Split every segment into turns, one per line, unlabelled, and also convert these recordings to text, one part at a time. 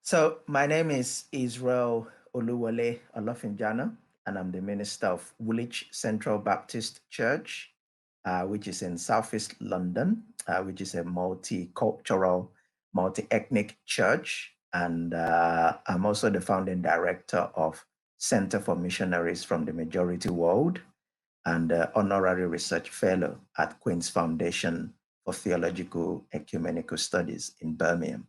So my name is Israel Olofinjana, and I'm the minister of Woolwich Central Baptist Church, which is in Southeast London, which is a multicultural, multi-ethnic church. And I'm also the founding director of Center for Missionaries from the Majority World and honorary research fellow at Queen's Foundation for Theological Ecumenical Studies in Birmingham.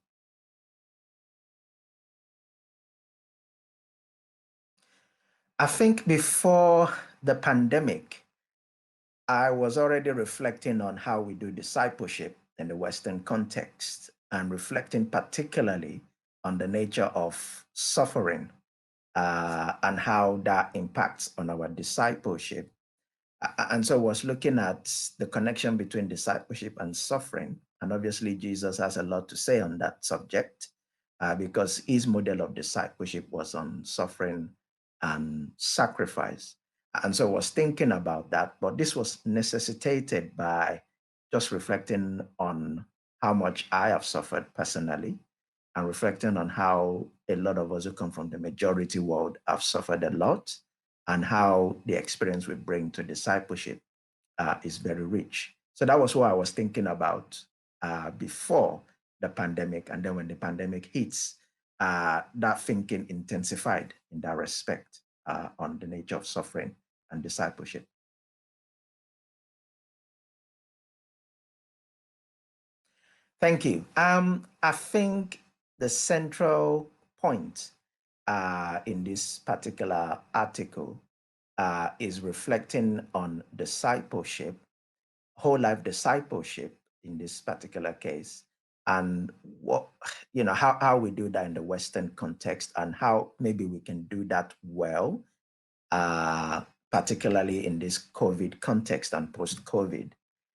I think before the pandemic, I was already reflecting on how we do discipleship in the Western context and reflecting particularly on the nature of suffering and how that impacts on our discipleship. And so I was looking at the connection between discipleship and suffering. And obviously, Jesus has a lot to say on that subject because his model of discipleship was on suffering and sacrifice. And so I was thinking about that, but this was necessitated by just reflecting on how much I have suffered personally and reflecting on how a lot of us who come from the majority world have suffered a lot and how the experience we bring to discipleship is very rich. So that was what I was thinking about before the pandemic. And then when the pandemic hits, that thinking intensified in that respect on the nature of suffering and discipleship. Thank you. I think the central point in this particular article is reflecting on discipleship, whole life discipleship in this particular case, and what how we do that in the Western context, and how maybe we can do that well, uh, particularly in this COVID context and post-COVID.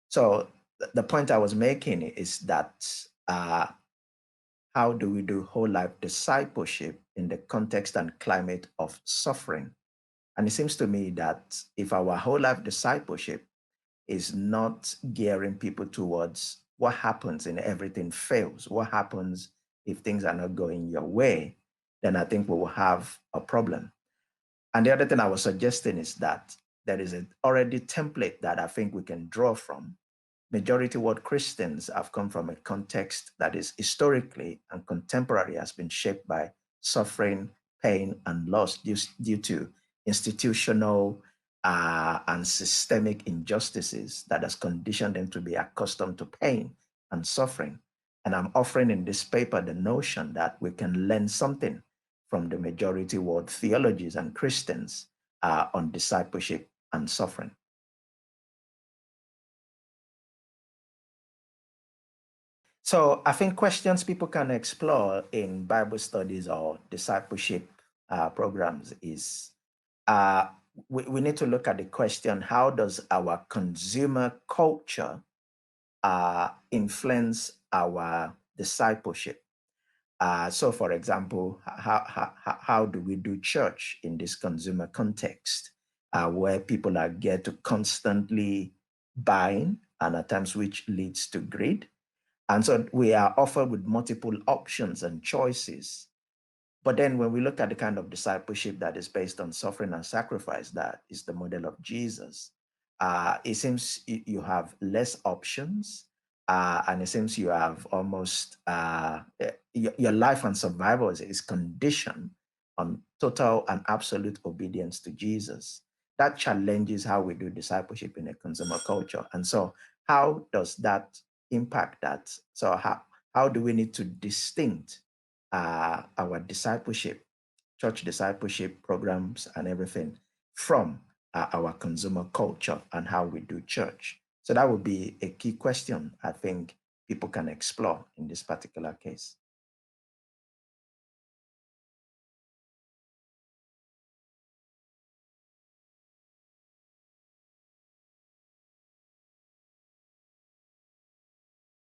So the point I was making is that how do we do whole life discipleship in the context and climate of suffering? And it seems to me that if our whole life discipleship is not gearing people towards what happens in everything fails, what happens if things are not going your way, then I think we will have a problem. And the other thing I was suggesting is that there is already template that I think we can draw from. Majority world Christians have come from a context that is historically and contemporary has been shaped by suffering, pain, and loss due to institutional and systemic injustices that has conditioned them to be accustomed to pain and suffering. And I'm offering in this paper the notion that we can learn something from the majority world theologies and Christians on discipleship and suffering. So I think questions people can explore in Bible studies or discipleship programs is we need to look at the question, how does our consumer culture influence our discipleship? So for example, how do we do church in this consumer context where people are geared to constantly buying and at times which leads to greed? And so we are offered with multiple options and choices. But then when we look at the kind of discipleship that is based on suffering and sacrifice, that is the model of Jesus, it seems you have less options. And it seems you have almost your life and survival is conditioned on total and absolute obedience to Jesus. That challenges how we do discipleship in a consumer culture. And so, how does that impact that? So, how do we need to distinct our discipleship, church discipleship programs, and everything from our consumer culture and how we do church? So that would be a key question I think people can explore in this particular case.